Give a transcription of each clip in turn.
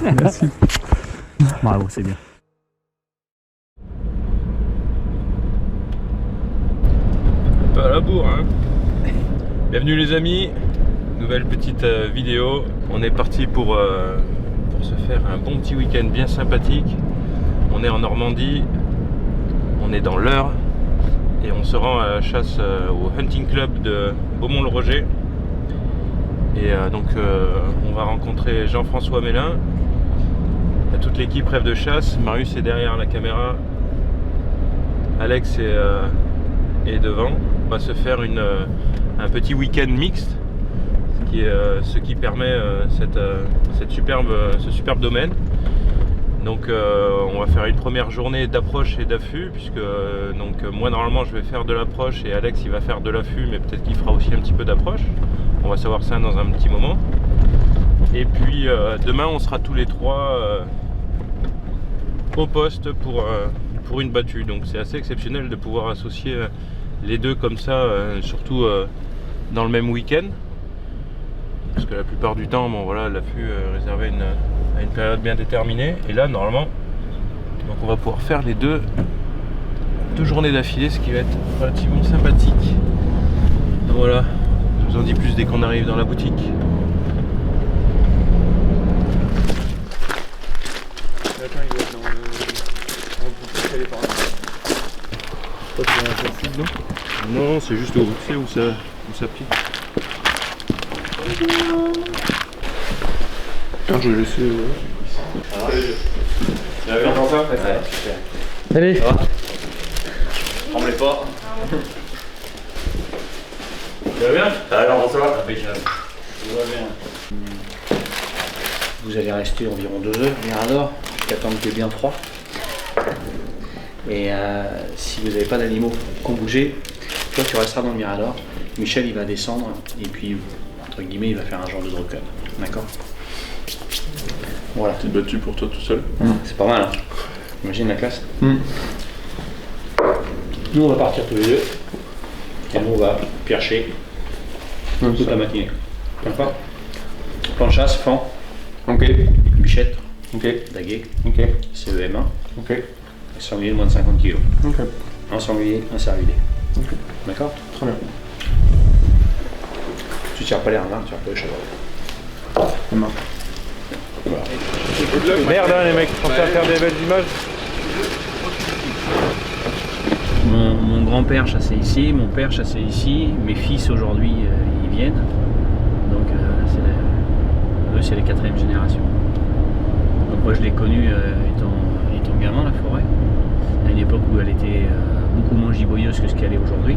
Merci. Bravo, c'est bien. Pas à la bourre, hein. Bienvenue les amis, nouvelle petite vidéo. On est parti pour se faire un bon petit week-end bien sympathique. On est en Normandie, on est dans l'Eure et on se rend à la chasse au Hunting Club de Beaumont-le-Roger. Et donc on va rencontrer Jean-François Mélin. Toute l'équipe Rêve de chasse. Marius est derrière la caméra, Alex est devant. On va se faire un petit week-end mixte, ce qui permet ce superbe domaine. Donc on va faire une première journée d'approche et d'affût, puisque moi normalement je vais faire de l'approche et Alex il va faire de l'affût, mais peut-être qu'il fera aussi un petit peu d'approche. On va savoir ça dans un petit moment. Et puis demain on sera tous les trois au poste pour une battue. Donc c'est assez exceptionnel de pouvoir associer les deux comme ça, surtout dans le même week-end. Parce que la plupart du temps, bon voilà, l'affût est réservé à une période bien déterminée. Et là, normalement, donc on va pouvoir faire les deux journées d'affilée, ce qui va être relativement sympathique. Donc voilà, je vous en dis plus dès qu'on arrive dans la boutique. Attends, il doit être dans le boutique, elle est par là. Toi, tu as un peu de non? Non, c'est juste où ça pique. Ah, je vais laisser. Ça va bien pour ça? Ouais, super. Allez! Ça va? Tremblez pas. Ça va bien? Ça va bien pour toi? Impeccable. Ça va bien. Vous allez rester environ 2 heures, Mirador, jusqu'à temps qu'il y ait bien froid. Et si vous n'avez pas d'animaux qu'on bouger, toi tu resteras dans le Mirador. Michel il va descendre et puis entre guillemets il va faire un genre de drop club. D'accord? Voilà. Petite battue pour toi tout seul. C'est pas mal, hein? Imagine la classe. Nous on va partir tous les deux. Et nous on va piocher toute la matinée. D'accord? Plan de chasse, fan, Ok. bichette, Ok. daguet, Ok. CEM1, Ok. et sanglier de moins de 50 kg. Ok. Un sanglier, un cervidé. Ok. D'accord? Très bien. Tu tires pas les renards, tu tires pas les chevreuils. Ça marche. Voilà. Merde hein, les mecs, je pensais à faire des belles images. Mon grand-père chassait ici, mon père chassait ici, mes fils aujourd'hui ils viennent. Donc eux c'est les 4e génération. Donc moi je l'ai connu étant gamin la forêt, à une époque où elle était beaucoup moins giboyeuse que ce qu'elle est aujourd'hui.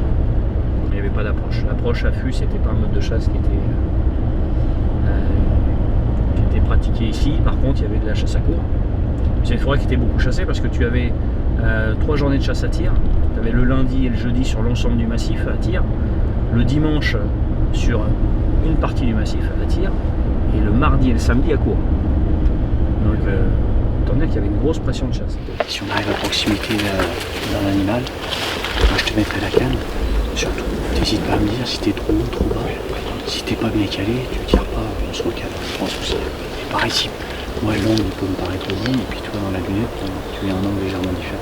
Il n'y avait pas d'approche. L'approche affût c'était pas un mode de chasse qui était pratiqué ici. Par contre il y avait de la chasse à courre. C'est une forêt qui était beaucoup chassée parce que tu avais 3 journées de chasse à tir. Tu avais le lundi et le jeudi sur l'ensemble du massif à tir, le dimanche sur une partie du massif à tir, et le mardi et le samedi à court. Donc autant dire qu'il y avait une grosse pression de chasse. Si on arrive à proximité d'un animal, moi je te mettrai la canne. Surtout, n'hésite pas à me dire si t'es trop haut, trop bas. Si t'es pas bien calé, tu tires pas, on se recale, sans souci. Et pareil, si moi l'angle peut me paraître easy, et puis toi dans la lunette, tu es un angle légèrement différent.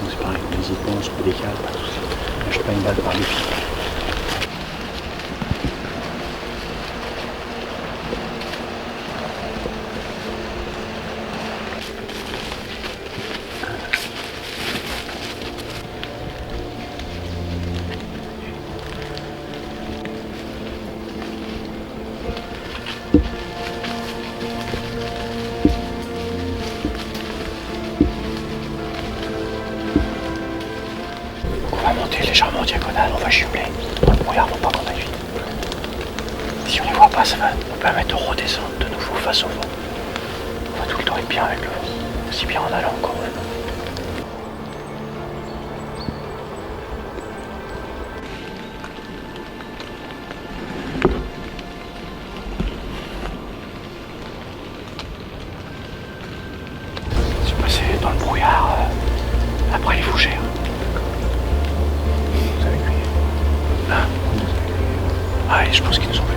Donc c'est pareil, n'hésite pas, on se redécale, pas de souci. Lâche pas une balle par les pieds. On va monter légèrement en diagonale, on va jumeler. Dans le brouillard, faut pas qu'on aille vite. Si on les voit pas, ça va nous permettre de redescendre de nouveau face au vent. On va tout le temps être bien avec le vent, aussi bien en allant qu'en revenant. Ils sont passés dans le brouillard après les fougères. Vous avez crié. Hein? Ah, et je pense qu'ils nous ont vus.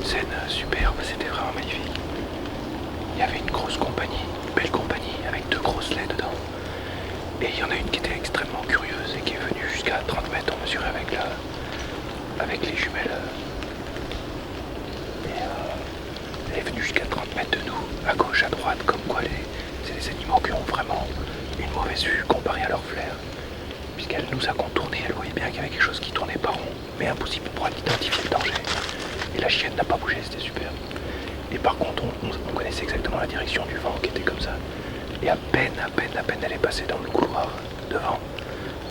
une scène superbe, c'était vraiment magnifique. Il y avait une grosse compagnie, une belle compagnie, avec 2 grosses laies dedans. Et il y en a une qui était extrêmement curieuse et qui est venue jusqu'à 30 mètres, on mesurait avec les jumelles. Elle est venue jusqu'à 30 mètres de nous, à gauche, à droite, comme quoi c'est des animaux qui ont vraiment une mauvaise vue comparée à leur flair. Puisqu'elle nous a contourné, elle voyait bien qu'il y avait quelque chose qui tournait pas rond, mais impossible pour elle d'identifier le danger. Et la chienne n'a pas bougé, c'était super. Et par contre, on connaissait exactement la direction du vent qui était comme ça. Et à peine elle est passée dans le couloir devant.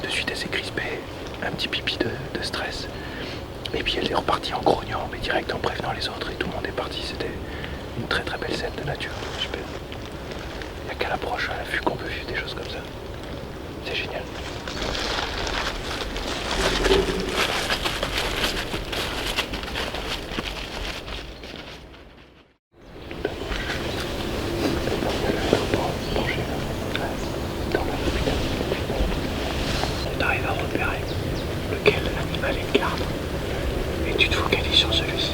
De suite, elle s'est crispée, un petit pipi de stress. Et puis elle est repartie en grognant, mais direct en prévenant les autres, et tout le monde est parti. C'était une très très belle scène de nature, super. Il n'y a qu'à l'approche, à la vue qu'on peut vivre des choses comme ça. C'est génial. T'arrives à repérer lequel animal est garde et tu te focalises sur celui-ci.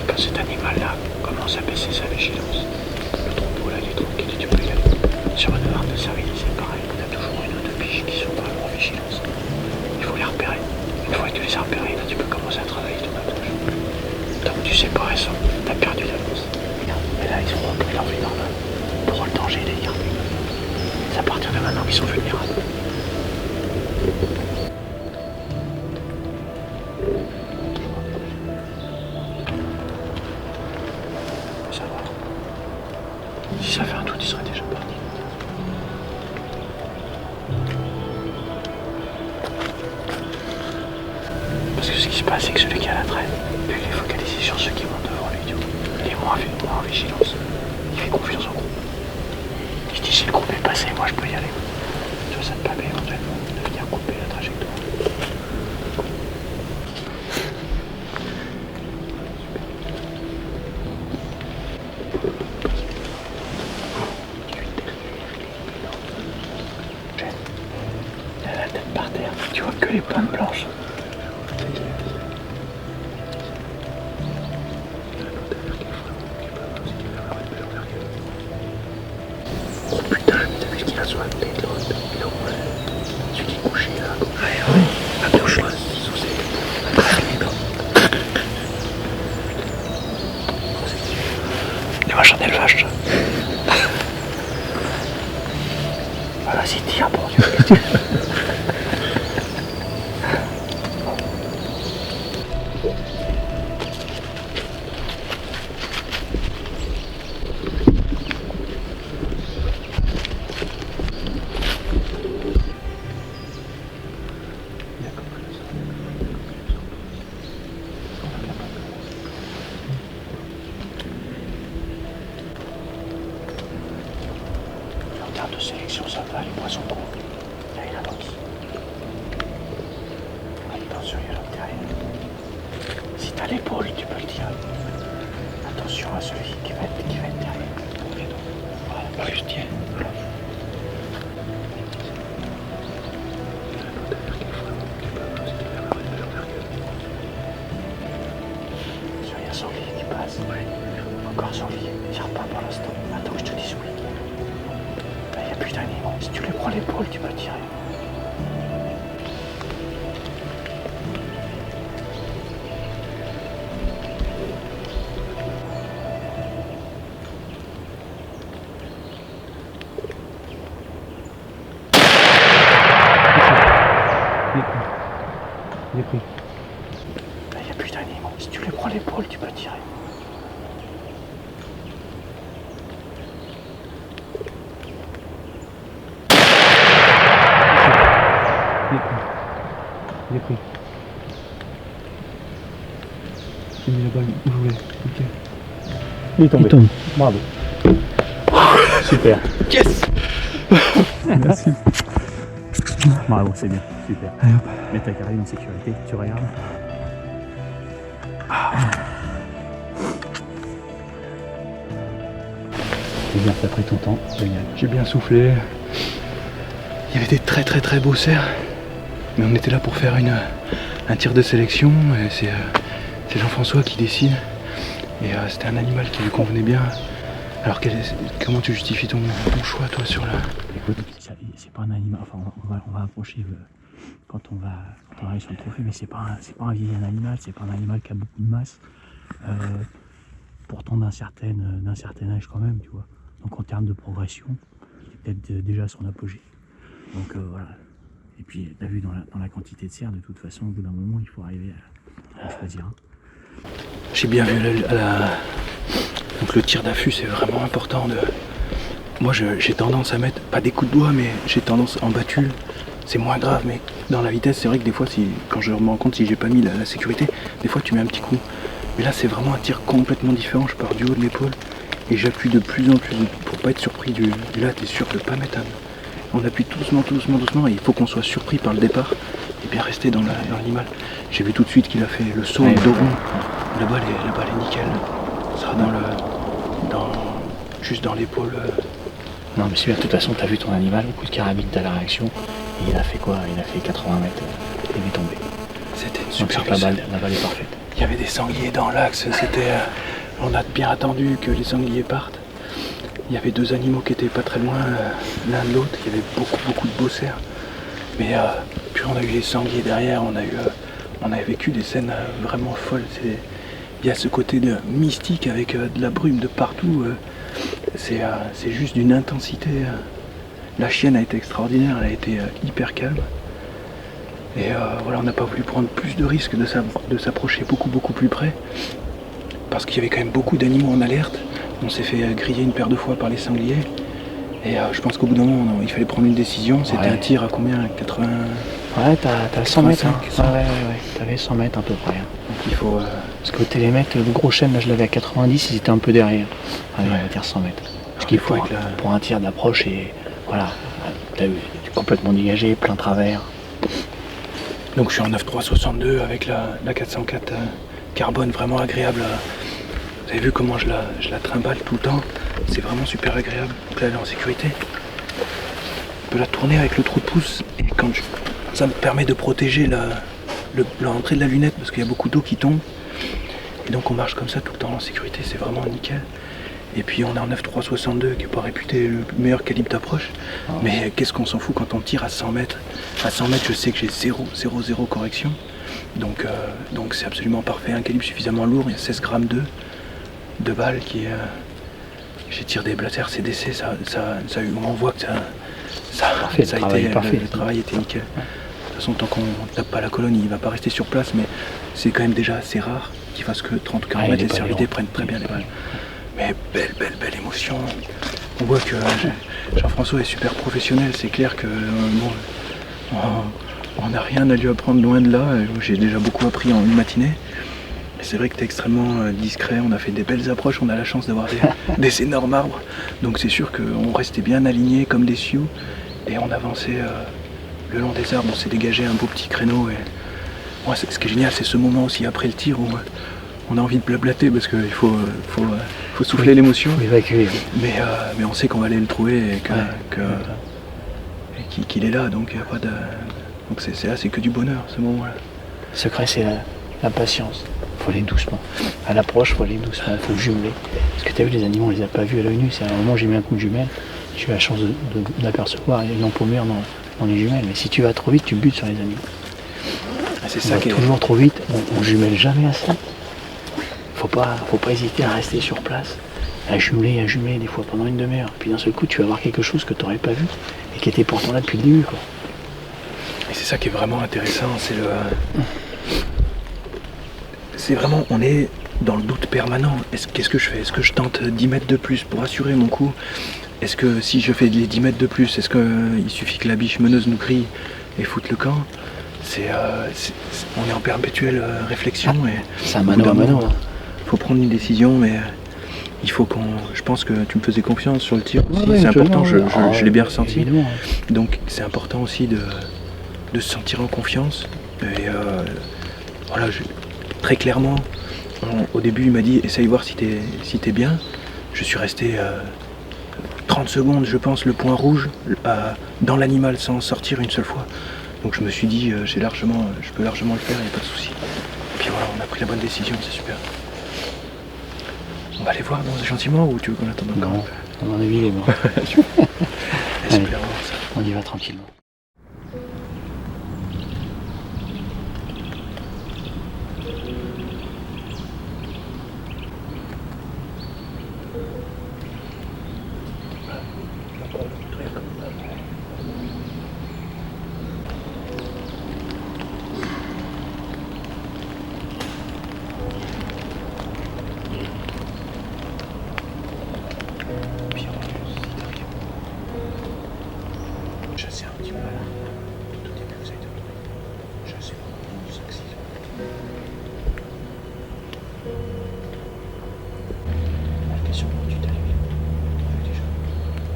Quand cet animal-là commence à baisser sa vigilance, le troupeau là il est tranquille et tu peux y aller. Sur une arme de service c'est pareil, t'as toujours une ou deux biches qui sont vraiment en vigilance. Il faut les repérer. Une fois que tu les as repérés, là tu peux commencer à travailler ton approche. Tant que tu sais pas raison, t'as perdu l'avance. Et là ils ont repris leur vie normale. Pour le danger les gardes. C'est à partir de maintenant qu'ils sont vulnérables. Ça va. Si ça fait un doute, il serait déjà parti. Parce que ce qui se passe, c'est que celui qui a la traîne, lui, il est focalisé sur ceux qui vont devant lui. Il est moins en vigilance. Il fait confiance au groupe. Il dit si le groupe est passé, moi je peux y aller. Tu vois, ça te permet éventuellement de venir couper la trajectoire. Elle a la tête par terre, tu vois que les pointes blanches. Oh putain, t'as vu ce qu'il a sur la tête là? Celui qui est couché là. Ouais, à gauche là, sous ses les machins d'élevage ça. Ah, vas-y, tire pour Dieu. En termes de sélection, ça va, les poissons courent. Là, il avance. Attention, il y a l'autre derrière. Si t'as l'épaule, tu peux le tirer. Attention à celui qui va être derrière. Voilà, Marius, tiens. Il y a Sanglier qui passe. Encore Sanglier. Tire pas pour l'instant. Attends que je te dise oui. Il n'y a plus d'animaux. Si tu les prends l'épaule, tu peux tirer. Il est pris. Il n'y a plus d'animaux. Si tu les prends l'épaule, tu peux tirer. Il est pris. J'ai mis la balle où je voulais. Ok. Il est tombé. Il tombe. Bravo. Super. Yes. Merci. Bravo, c'est bien, super. Allez hop. Mets ta carabine en sécurité, tu regardes. C'est bien, t'as pris ton temps, génial. J'ai bien soufflé. Il y avait des très beaux cerfs. Mais on était là pour faire un tir de sélection. Et c'est Jean-François qui décide. Et c'était un animal qui lui convenait bien. Alors comment tu justifies ton choix toi sur la... Écoute, c'est pas un animal, enfin on va approcher quand on va aller sur le trophée, mais c'est pas un vieil animal, c'est pas un animal qui a beaucoup de masse, pourtant d'un certain âge quand même, tu vois. Donc en termes de progression, il est peut-être déjà à son apogée. Donc voilà. Et puis t'as vu dans la quantité de cerfs, de toute façon, au bout d'un moment, il faut arriver à choisir un. J'ai bien vu donc le tir d'affût, c'est vraiment important. Moi j'ai tendance à mettre, pas des coups de doigt, mais j'ai tendance en battu, c'est moins grave, mais dans la vitesse, c'est vrai que des fois, quand je me rends compte si j'ai pas mis la sécurité, des fois tu mets un petit coup. Mais là c'est vraiment un tir complètement différent, je pars du haut de l'épaule et j'appuie de plus en plus pour pas être surpris là t'es sûr de pas mettre un... On appuie doucement et il faut qu'on soit surpris par le départ et bien rester dans l'animal. J'ai vu tout de suite qu'il a fait le saut, le dos rond. La balle est nickel. Ça sera juste dans l'épaule. Non mais celui-là, de toute façon, t'as vu ton animal, au coup de carabine, t'as la réaction. Et il a fait quoi? Il a fait 80 mètres et il est tombé. C'était une Donc super la balle est parfaite. Il y avait des sangliers dans l'axe, on a bien attendu que les sangliers partent. Il y avait deux animaux qui étaient pas très loin l'un de l'autre, il y avait beaucoup de beaux cerfs. Mais puis on a eu les sangliers derrière, on a vécu des scènes vraiment folles. Il y a ce côté mystique avec de la brume de partout. C'est juste d'une intensité. La chienne a été extraordinaire, elle a été hyper calme. Et voilà, on n'a pas voulu prendre plus de risques de s'approcher beaucoup plus près. Parce qu'il y avait quand même beaucoup d'animaux en alerte. On s'est fait griller une paire de fois par les sangliers. Et je pense qu'au bout d'un moment, il fallait prendre une décision. C'était un tir à combien? 80... Ouais, t'as 100 mètres. Hein. 100. Ouais, t'avais 100 mètres à peu près. Hein. Donc il faut... Parce que les mecs, le gros chêne, là je l'avais à 90, ils étaient un peu derrière. Allez, on va dire 100 mètres. Parce qu'il faut pour un tir d'approche, et voilà, t'as vu, complètement dégagé, plein travers. Donc je suis en 9.362 avec la 404 carbone, vraiment agréable. Vous avez vu comment je la trimballe tout le temps? C'est vraiment super agréable. Donc là elle est en sécurité. Je peux la tourner avec le trou de pouce et ça me permet de protéger l'entrée de la lunette parce qu'il y a beaucoup d'eau qui tombe. Et donc on marche comme ça tout le temps en sécurité, c'est vraiment nickel. Et puis on est en 9.362 qui n'est pas réputé le meilleur calibre d'approche. Mais qu'est-ce qu'on s'en fout quand on tire à 100 mètres? À 100 mètres je sais que j'ai 0 correction. Donc c'est absolument parfait, un calibre suffisamment lourd, il y a 16 grammes de balles qui j'ai tiré des blasers CDC, on voit que le travail était nickel. De toute façon, tant qu'on ne tape pas la colonne, il ne va pas rester sur place, mais c'est quand même déjà assez rare qu'il fasse que 30 ou 40 mètres, les cervidés prennent très bien les balles. Mais belle émotion. On voit que Jean-François est super professionnel, c'est clair que on n'a rien à lui apprendre loin de là. J'ai déjà beaucoup appris en une matinée. C'est vrai que tu es extrêmement discret, on a fait des belles approches, on a la chance d'avoir des énormes arbres. Donc c'est sûr qu'on restait bien alignés comme des sioux et on avançait le long des arbres, on s'est dégagé un beau petit créneau. Et... Moi, ce qui est génial, c'est ce moment aussi après le tir où on a envie de blablater parce qu'il faut souffler l'émotion. Faut évacuer. Mais on sait qu'on va aller le trouver et qu'il est là, donc il n'y a pas de... Donc c'est que du bonheur ce moment-là. Le secret, c'est la patience. Faut aller doucement. À l'approche, faut aller doucement, faut jumeler. Parce que tu as vu, les animaux, on les a pas vus à l'œil nu. C'est à un moment, j'ai mis un coup de jumelle, j'ai eu la chance d'apercevoir une empaumure dans les jumelles. Mais si tu vas trop vite, tu butes sur les animaux. C'est ça qui est toujours trop vite, on jumelle jamais assez. Faut pas hésiter à rester sur place, à jumeler des fois pendant une demi-heure. Puis d'un seul coup, tu vas voir quelque chose que tu n'aurais pas vu et qui était pourtant là depuis le début, quoi. Et c'est ça qui est vraiment intéressant, c'est vraiment, on est dans le doute permanent. Qu'est-ce que je fais? Est-ce que je tente 10 mètres de plus pour assurer mon coup? Est-ce que si je fais les 10 mètres de plus, est-ce qu'il suffit que la biche meneuse nous crie et foute le camp? On est en perpétuelle réflexion. C'est un mano à mano. Il faut prendre une décision, mais il faut je pense que tu me faisais confiance sur le tir aussi. C'est important, je l'ai bien ressenti. Évidemment. Donc c'est important aussi de se sentir en confiance. Et voilà, très clairement, au début il m'a dit essaye voir si t'es bien. Je suis resté 30 secondes, je pense, le point rouge dans l'animal sans sortir une seule fois. Donc je me suis dit je peux largement le faire, il n'y a pas de souci. Et puis voilà, on a pris la bonne décision, c'est super. On va aller voir gentiment ou tu veux qu'on attende encore? Non, à mon avis, il est mort. Allez, on y va tranquillement. Chassez un petit peu là. Tout au début, vous avez demandé. Chassez vraiment 5-6 marquez sur le tunnel. Déjà.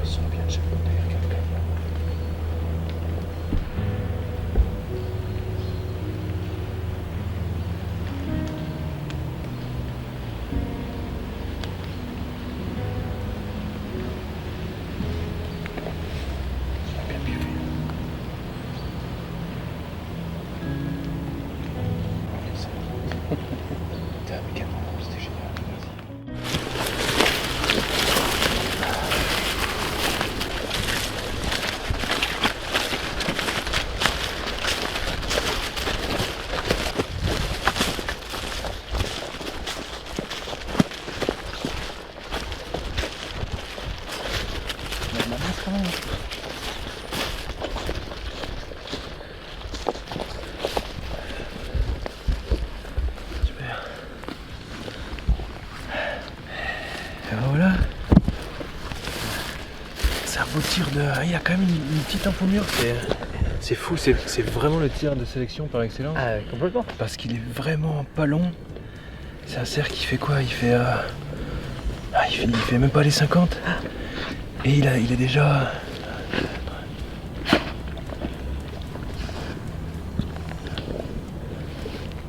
Ils sont bien chaque côté. Regarde comme là. Bien pu faire. Putain, mais quel moment, c'était génial. Vas-y. Et voilà. C'est un beau tir de. Il y a quand même une petite enfournure. C'est fou, c'est vraiment le tir de sélection par excellence. Ah, complètement. Parce qu'il est vraiment pas long. C'est un cerf qui fait quoi? Il fait même pas les 50. Et il est déjà.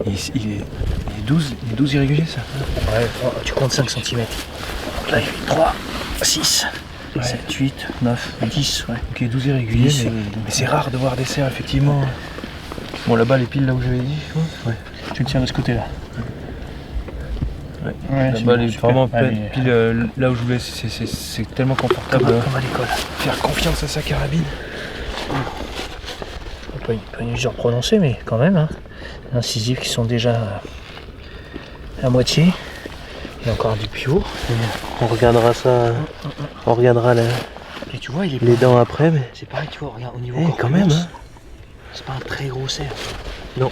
Il est 12 irréguliers ça. Ouais, tu comptes 5 cm. Là, il fait 3, 6, 7, 8, 9, 10, ouais. Ok, 12 irréguliers, mais c'est rare de voir des cerfs effectivement. Bon, là-bas, les piles là où j'avais dit, je pense. Ouais. Tu le tiens de ce côté-là. Ouais. Ouais, Là-bas, c'est bon, les super. vraiment Allez, pile là où je voulais, c'est tellement confortable. comme à l'école. Faire confiance à sa carabine. Pas une usure prononcée, mais quand même. Hein. Incisives qui sont déjà à moitié. Il y a encore du pio. On regardera ça. On regardera Et tu vois, il est les dents après, mais. C'est pareil, tu vois, regarde au niveau Quand même, hein. c'est pas un très gros cerf. Non.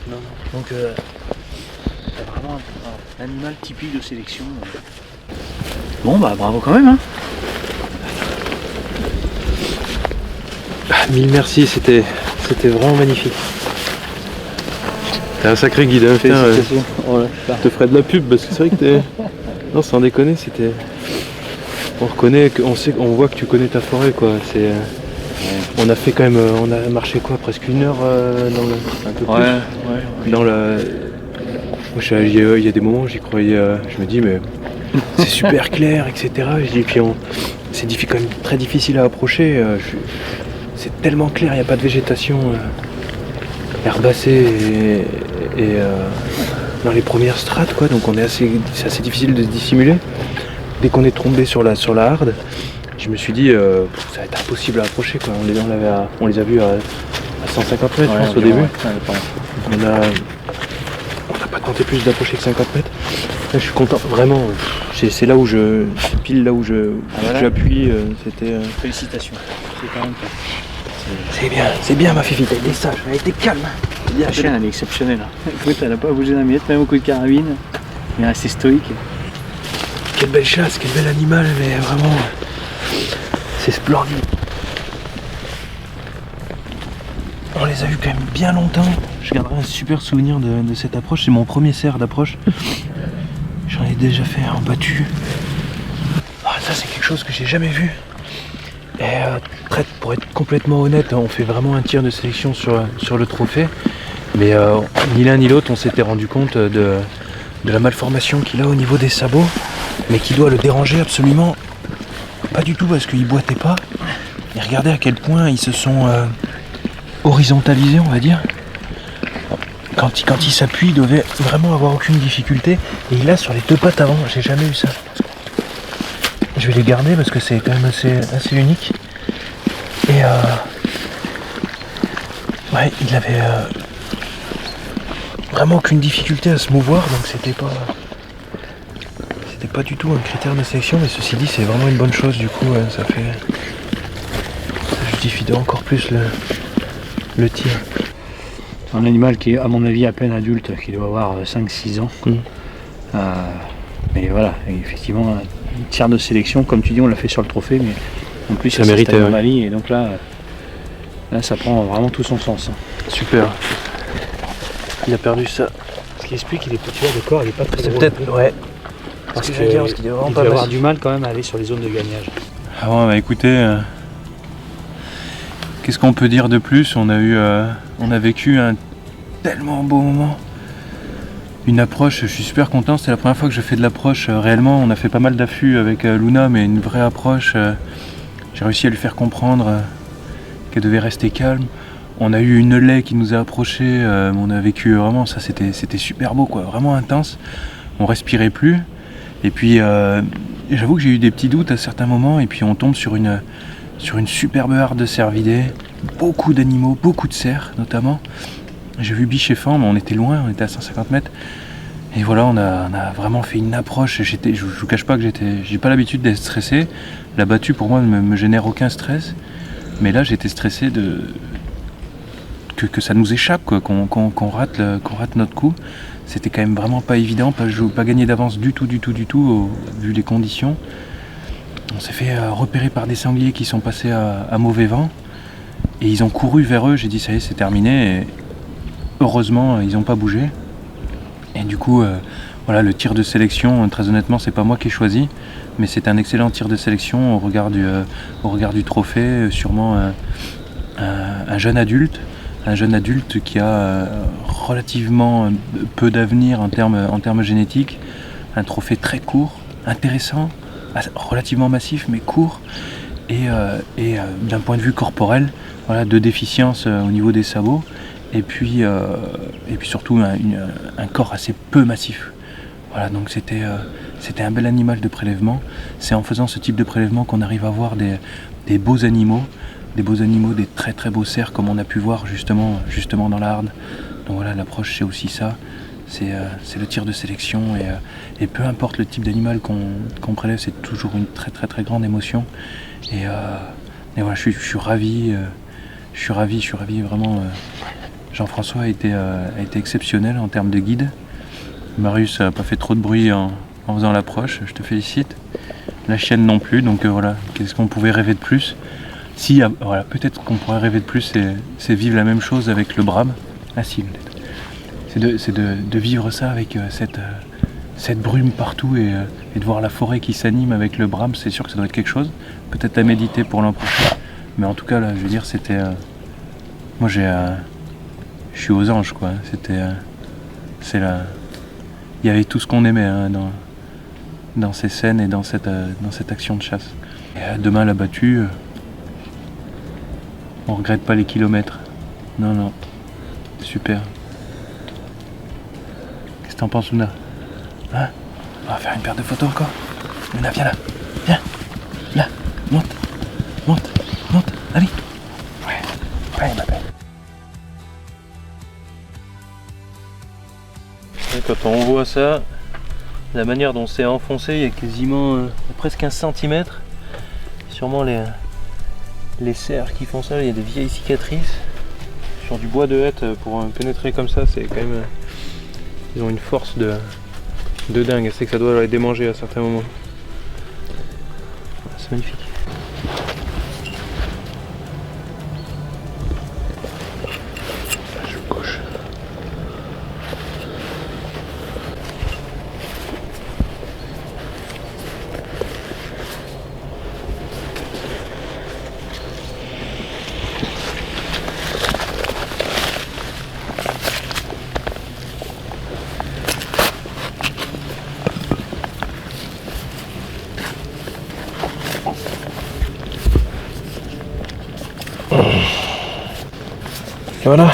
Non. Donc, c'est vraiment un animal typique de sélection. Bon, bah bravo quand même. Hein. Mille merci, c'était vraiment magnifique. T'es un sacré guide, hein, putain, je te ferai de la pub parce que c'est vrai que t'es. Non, sans déconner, c'était. On reconnaît, on voit que tu connais ta forêt, quoi. C'est. On a fait quand même, on a marché quoi, presque 1 heure dans le. Un peu plus. Dans le. Moi, il y a des moments où j'y croyais, je me dis mais c'est super clair, etc. Je dis puis c'est quand même très difficile à approcher. C'est tellement clair, il n'y a pas de végétation herbacée et dans les premières strates, quoi. Donc c'est assez difficile de se dissimuler. Dès qu'on est tombé sur la harde, je me suis dit ça va être impossible à approcher, quoi. On les a vus à 150 mètres, je pense, au début. On n'a pas tenté plus d'approcher que 50 mètres. Là, je suis content, vraiment. C'est là où pile là où j'appuie. C'était. Félicitations. C'est quand même pas. C'est bien ma fifite, elle était sage, elle était calme. La chienne, elle est exceptionnelle. Écoute, elle n'a pas bougé d'un miette, même au coup de carabine. Elle est restée stoïque. Quelle belle chasse, quel bel animal, mais vraiment, c'est splendide. On les a vus quand même bien longtemps. Je garderai un super souvenir de cette approche. C'est mon premier cerf d'approche. J'en ai déjà fait en battu. Ça, c'est quelque chose que j'ai jamais vu. Et pour être complètement honnête, on fait vraiment un tir de sélection sur le trophée. Mais ni l'un ni l'autre, on s'était rendu compte de la malformation qu'il a au niveau des sabots, mais qui doit le déranger absolument pas du tout parce qu'il boitait pas. Et regardez à quel point ils se sont horizontalisés, on va dire. quand il s'appuie, il devait vraiment avoir aucune difficulté. Et il a sur les 2 pattes avant, j'ai jamais eu ça. Je vais les garder parce que c'est quand même assez unique. Et ouais, il avait vraiment aucune difficulté à se mouvoir, donc c'était pas du tout un critère de sélection, mais ceci dit c'est vraiment une bonne chose, du coup ça justifie encore plus le tir. Un animal qui est à mon avis à peine adulte, qui doit avoir 5-6 ans. Mais voilà, effectivement, un tir de sélection, comme tu dis, on l'a fait sur le trophée, mais en plus ça méritait en Mali, et donc là ça prend vraiment tout son sens. Super. Il a perdu ça. Ce qui explique qu'il est petit de corps, il est pas très C'est gros. peut-être, ouais. Parce qu'il doit vraiment pas avoir du mal quand même à aller sur les zones de gagnage. Ah bon, bah écoutez, qu'est-ce qu'on peut dire de plus? On a vécu un tellement beau moment. Une approche, je suis super content, c'est la première fois que je fais de l'approche réellement. On a fait pas mal d'affûts avec Luna, mais une vraie approche. J'ai réussi à lui faire comprendre qu'elle devait rester calme. On a eu une laie qui nous a approchés, on a vécu vraiment, ça c'était super beau quoi, vraiment intense. On respirait plus. Et puis j'avoue que j'ai eu des petits doutes à certains moments, et puis on tombe sur une superbe horde de cervidés, beaucoup d'animaux, beaucoup de cerfs notamment. J'ai vu biche et faon, mais on était loin, on était à 150 mètres. Et voilà, on a vraiment fait une approche. Je vous cache pas que j'ai pas l'habitude d'être stressé. La battue pour moi ne me génère aucun stress. Mais là j'étais stressé que ça nous échappe, quoi, qu'on rate notre coup. C'était quand même vraiment pas évident, pas gagner d'avance du tout, vu les conditions. On s'est fait repérer par des sangliers qui sont passés à mauvais vent. Et ils ont couru vers eux, j'ai dit ça y est, c'est terminé. Et heureusement, ils n'ont pas bougé. Et du coup, voilà, le tir de sélection, très honnêtement, c'est pas moi qui ai choisi. Mais c'est un excellent tir de sélection au regard du trophée, sûrement un jeune adulte qui a relativement peu d'avenir en termes génétiques, un trophée très court, intéressant, relativement massif mais court, et d'un point de vue corporel, voilà, 2 déficiences au niveau des sabots, et puis surtout un corps assez peu massif. Voilà, donc c'était un bel animal de prélèvement. C'est en faisant ce type de prélèvement qu'on arrive à voir des beaux animaux, des très très beaux cerfs comme on a pu voir justement dans la Harde. Donc voilà, l'approche c'est aussi ça, c'est le tir de sélection, et peu importe le type d'animal qu'on prélève, c'est toujours une très très très grande émotion. Et voilà, je suis ravi vraiment. Jean-François a été exceptionnel en termes de guide. Marius n'a pas fait trop de bruit en faisant l'approche, je te félicite. La chienne non plus, donc voilà, qu'est-ce qu'on pouvait rêver de plus? Si, voilà, peut-être qu'on pourrait rêver de plus, c'est vivre la même chose avec le brame. Ah si, peut-être. C'est de vivre ça avec cette brume partout, et de voir la forêt qui s'anime avec le brame. C'est sûr que ça doit être quelque chose, peut-être à méditer pour l'an prochain. Mais en tout cas, là, je veux dire, c'était... moi, je suis aux anges, quoi. Il y avait tout ce qu'on aimait hein, dans ces scènes et dans cette action de chasse. Et demain, la battue... on regrette pas les kilomètres. Non. Super. Qu'est-ce que t'en penses, Luna? Hein? On va faire une paire de photos encore. Luna, viens là. Viens. Là. Monte. Allez. Ouais, ma belle. Quand on voit ça, la manière dont c'est enfoncé, il y a quasiment presque 1 cm. Sûrement les cerfs qui font ça, il y a des vieilles cicatrices sur du bois de hêtre. Pour pénétrer comme ça, c'est quand même, ils ont une force de dingue. C'est que ça doit les démanger à certains moments. C'est magnifique. Je gauche. Et voilà.